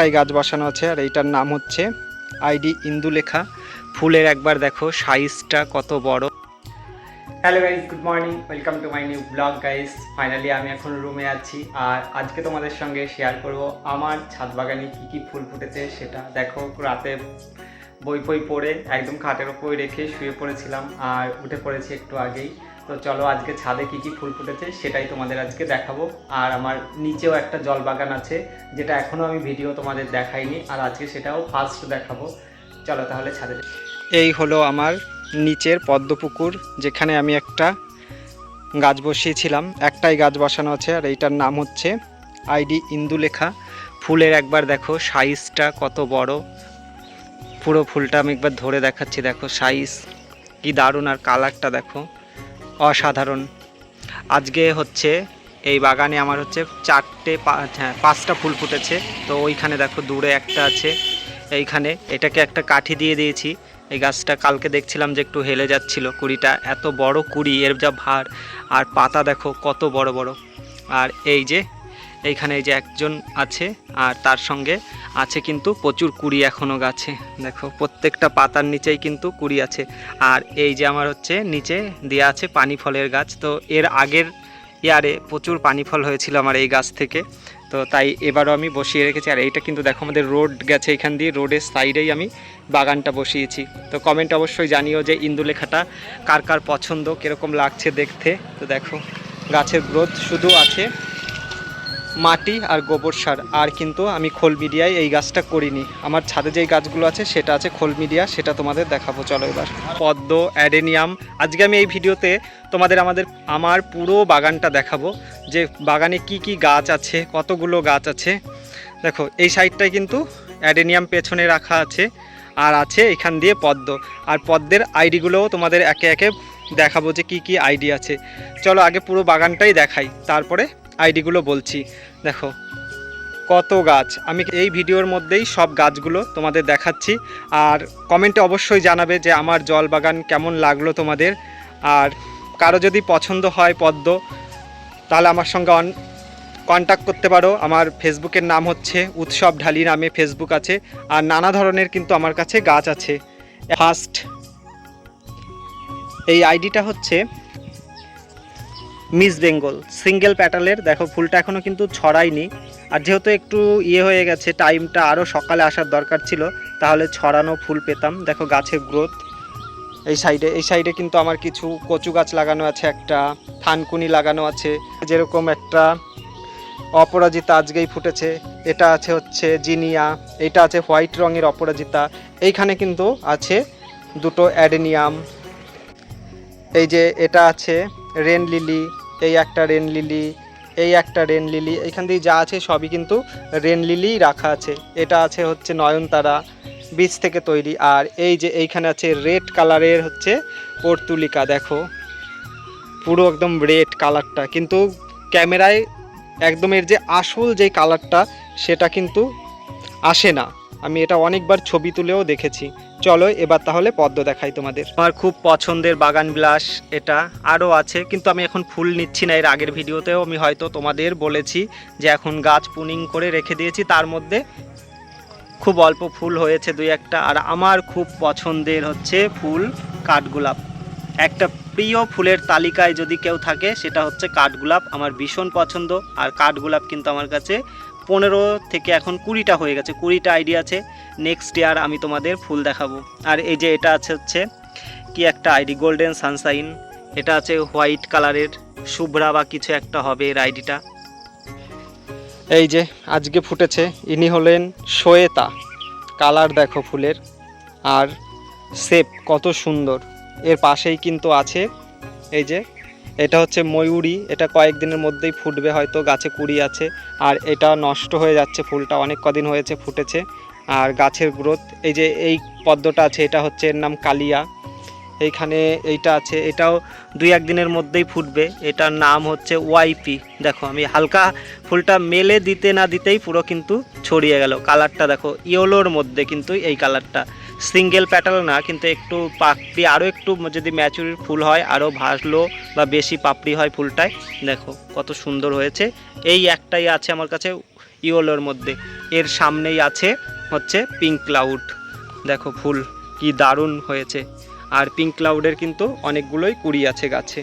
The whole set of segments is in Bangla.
একটাই গাছ বসানো আছে আর এইটার নাম হচ্ছে আইডি ইন্দুলেখা। ফুলের একবার দেখো সাইজটা কত বড়। Hello guys, good morning, welcome to my new blog guys. Finally আমি এখন রুমে আছি আর আজকে তোমাদের সঙ্গে শেয়ার করব আমার ছাদ বাগানে কী কী ফুল ফুটেছে সেটা। দেখো, রাতে বই পড়ে একদম খাটের ওপর রেখে শুয়ে পড়েছিলাম আর উঠে পড়েছি একটু আগেই। তো চলো আজকে ছাদে কী কী ফুল ফুটেছে সেটাই তোমাদের আজকে দেখাবো। আর আমার নিচেও একটা জল বাগান আছে যেটা এখনও আমি ভিডিও তোমাদের দেখাইনি, আর আজকে সেটাও ফার্স্ট দেখাবো। চলো তাহলে ছাদে। এই হলো আমার নিচের পদ্মপুকুর, যেখানে আমি একটা গাছ বসিয়েছিলাম। একটাই গাছ বসানো আছে আর এইটার নাম হচ্ছে আইডি ইন্দুলেখা। ফুলের একবার দেখো সাইজটা কত বড়। পুরো ফুলটা আমি একবার ধরে দেখাচ্ছি, দেখো সাইজ কি দারুণ, আর কালারটা দেখো অসাধারণ। আজকে হচ্ছে এই বাগানে আমার হচ্ছে পাঁচটা ফুল ফুটেছে। তো ওইখানে দেখো দূরে একটা আছে, এইখানে এটাকে একটা কাঠি দিয়ে দিয়েছি। এই গাছটা কালকে দেখছিলাম যে একটু হেলে যাচ্ছিল, কুড়িটা এত বড় কুড়ি, এর যা ভার, আর পাতা দেখো কত বড় বড়। আর এই যে এইখানে এই যে একজন আছে আর তার সঙ্গে আছে কিন্তু প্রচুর কুড়ি এখনও গাছে। দেখো প্রত্যেকটা পাতার নিচেই কিন্তু কুড়ি আছে। আর এই যে আমার হচ্ছে নিচে দেওয়া আছে পানি ফলের গাছ। তো এর আগের ইয়ারে প্রচুর পানি ফল হয়েছিল আমার এই গাছ থেকে, তো তাই এবারও আমি বসিয়ে রেখেছি। আর এইটা কিন্তু দেখো আমাদের রোড গেছে, এখান দিয়ে রোডের সাইডেই আমি বাগানটা বসিয়েছি। তো কমেন্ট অবশ্যই জানিও যে ইন্দুলেখাটা কার কার পছন্দ, কীরকম লাগছে দেখতে। তো দেখো গাছের গ্রোথ শুধু আছে মাটি আর গোবর সার, আর কিন্তু আমি খোল মিডিয়ায় এই গাছটা করিনি। আমার ছাদে যেই গাছগুলো আছে সেটা আছে খোল মিডিয়া, সেটা তোমাদের দেখাবো। চলো এবার পদ্ম, অ্যাডেনিয়াম। আজকে আমি এই ভিডিওতে তোমাদের আমার পুরো বাগানটা দেখাবো, যে বাগানে কি কি গাছ আছে, কতগুলো গাছ আছে। দেখো এই সাইডটায় কিন্তু অ্যাডেনিয়াম পেছনে রাখা আছে, আর আছে এখান দিয়ে পদ্ম। আর পদ্মের আইডিগুলোও তোমাদের একে একে দেখাবো যে কি কি আইডি আছে। চলো আগে পুরো বাগানটাই দেখাই, তারপরে আইডিগুলো বলছি। দেখো কত গাছ, আমি এই ভিডিওর মধ্যেই সব গাছগুলো তোমাদের দেখাচ্ছি। আর কমেন্টে অবশ্যই জানাবে যে আমার জল বাগান কেমন লাগলো তোমাদের। আর কারো যদি পছন্দ হয় পদ্ম, তাহলে আমার সঙ্গে কন্ট্যাক্ট করতে পারো। আমার ফেসবুকের নাম হচ্ছে উৎসব ঢালি নামে ফেসবুক আছে। আর নানা ধরনের কিন্তু আমার কাছে গাছ আছে। ফার্স্ট এই আইডিটা হচ্ছে মিস বেঙ্গল সিঙ্গেল প্যাটালের। দেখো ফুলটা এখনও কিন্তু ছড়ায়নি, আর যেহেতু একটু হয়ে গেছে, টাইমটা আরও সকালে আসার দরকার ছিল, তাহলে ছড়ানো ফুল পেতাম। দেখো গাছের গ্রোথ এই সাইডে কিন্তু আমার কিছু কচু গাছ লাগানো আছে, একটা থানকুনি লাগানো আছে, যেরকম একটা অপরাজিতা আজকেই ফুটেছে। এটা আছে হচ্ছে জিনিয়া, এটা আছে হোয়াইট রঙের অপরাজিতা। এইখানে কিন্তু আছে দুটো অ্যাডেনিয়াম। এই যে এটা আছে রেন লিলি, এই একটা রেন লিলি, এই একটা রেন লিলি। এইখান দিয়ে যা আছে সবই কিন্তু রেন লিলি রাখা আছে। এটা আছে হচ্ছে নয়নতারা, বীজ থেকে তৈরি। আর এই যে এইখানে আছে রেড কালারের হচ্ছে পর্তুলিকা। দেখো পুরো একদম রেড কালারটা, কিন্তু ক্যামেরায় একদম এর যে আসল যে কালারটা সেটা কিন্তু আসে না। আমি এটা অনেকবার ছবি তুলেও দেখেছি। চলো এবার তাহলে পদ্ম দেখাই তোমাদের। আমার খুব পছন্দের বাগান বিলাস এটা, আরও আছে কিন্তু আমি এখন ফুল নিচ্ছি না। এর আগের ভিডিওতেও আমি হয়তো তোমাদের বলেছি যে এখন গাছ পুনিং করে রেখে দিয়েছি, তার মধ্যে খুব অল্প ফুল হয়েছে দুই একটা। আর আমার খুব পছন্দের হচ্ছে ফুল কাঠগোলাপ। একটা প্রিয় ফুলের তালিকায় যদি কেউ থাকে সেটা হচ্ছে কাঠগোলাপ, আমার ভীষণ পছন্দ। আর কাঠগোলাপ কিন্তু আমার কাছে 15 থেকে এখন 20টা হয়ে গেছে, 20টা আইডি আছে। নেক্সট ইয়ার আমি তোমাদের ফুল দেখাবো। আর এই যে এটা আছে হচ্ছে কি একটা আইডি গোল্ডেন সানশাইন, এটা আছে হোয়াইট কালারের শুভ্রা বা কিছু একটা হবে এর আইডিটা। এই যে আজকে ফুটেছে, ইনি হলেন শ্বেতা। কালার দেখো ফুলের, আর শেপ কত সুন্দর। এর পাশেই কিন্তু আছে এই যে এটা হচ্ছে ময়ূরী, এটা কয়েকদিনের মধ্যেই ফুটবে, হয়তো গাছে কুড়ি আছে। আর এটা নষ্ট হয়ে যাচ্ছে, ফুলটা অনেক কদিন হয়েছে ফুটেছে। আর গাছের গ্রোথ এই যে এই পদ্মটা আছে, এটা হচ্ছে এর নাম কালিয়া। এইখানে এইটা আছে, এটাও 2-1 দিনের মধ্যেই ফুটবে, এটার নাম হচ্ছে ওয়াইপি। দেখো আমি হালকা ফুলটা মেলে দিতে না দিতেই পুরো কিন্তু ছড়িয়ে গেল। কালারটা দেখো ইয়েলোর মধ্যে, কিন্তু এই কালারটা সিঙ্গেল প্যাটাল না, কিন্তু একটু পাপড়ি আরও একটু যদি ম্যাচুরির ফুল হয় আরও ভালো বা বেশি পাপড়ি হয় ফুলটায়। দেখো কত সুন্দর হয়েছে। এই একটাই আছে আমার কাছে ইয়োলোর মধ্যে। এর সামনেই আছে হচ্ছে পিঙ্ক ক্লাউড, দেখো ফুল কি দারুণ হয়েছে। আর পিঙ্ক ক্লাউডের কিন্তু অনেকগুলোই কুড়ি আছে গাছে।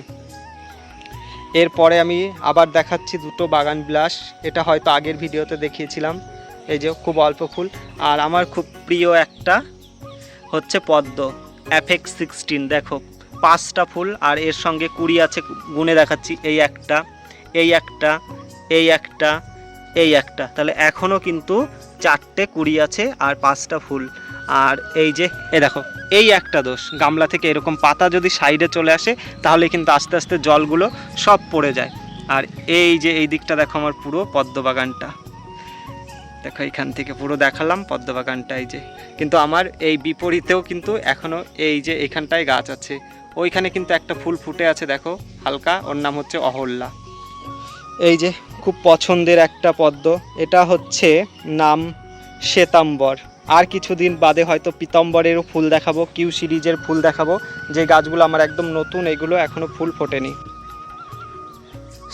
এরপরে আমি আবার দেখাচ্ছি দুটো বাগান বিলাস, এটা হয়তো আগের ভিডিওতে দেখিয়েছিলাম। এই যে খুব অল্প ফুল। আর আমার খুব প্রিয় একটা হচ্ছে পদ্ম FX 16, দেখো 5টা ফুল আর এর সঙ্গে কুড়ি আছে, গুনে দেখাচ্ছি, এই একটা, এই একটা, এই একটা, এই একটা, তাহলে এখনও কিন্তু 4টে কুড়ি আছে আর 5টা ফুল। আর এই যে এ দেখো, এই একটা দোষ, গামলা থেকে এরকম পাতা যদি সাইডে চলে আসে তাহলে কিন্তু আস্তে আস্তে জলগুলো সব পড়ে যায়। আর এই যে এই দিকটা দেখো আমার পুরো পদ্ম বাগানটা, দেখো এখান থেকে পুরো দেখালাম পদ্ম বাগানটা। এই যে কিন্তু আমার এই বিপরীতেও কিন্তু এখনও এই যে এখানটায় গাছ আছে, ওইখানে কিন্তু একটা ফুল ফুটে আছে দেখো হালকা, ওর নাম হচ্ছে অহল্যা। এই যে খুব পছন্দের একটা পদ্ম, এটা হচ্ছে নাম শ্বেতাম্বর। আর কিছুদিন বাদে হয়তো পীতাম্বরেরও ফুল দেখাবো, কিউ সিরিজের ফুল দেখাবো, যে গাছগুলো আমার একদম নতুন, এগুলো এখনও ফুল ফোটেনি।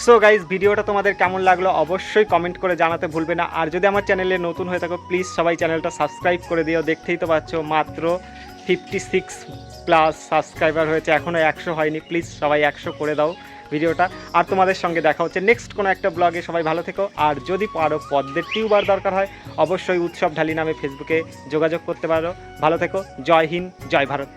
সো গাইজ, ভিডিওটা তোমাদের কেমন লাগলো অবশ্যই কমেন্ট করে জানাতে ভুলবে না। আর যদি আমার চ্যানেলে নতুন হয়ে থাকো প্লিজ সবাই চ্যানেলটা সাবস্ক্রাইব করে দিও। দেখতেই তো পাচ্ছ মাত্র 56+ সাবস্ক্রাইবার হয়েছে, এখনও 100 হয়নি। প্লিজ সবাই 100 করে দাও ভিডিওটা। আর তোমাদের সঙ্গে দেখা হচ্ছে নেক্সট কোনো একটা ব্লগে। সবাই ভালো থেকো। আর যদি পারো পদ্মের টিউবার দরকার হয় অবশ্যই উৎসব ঢালি নামে ফেসবুকে যোগাযোগ করতে পারো। ভালো থেকো। জয় হিন্দ, জয় ভারত।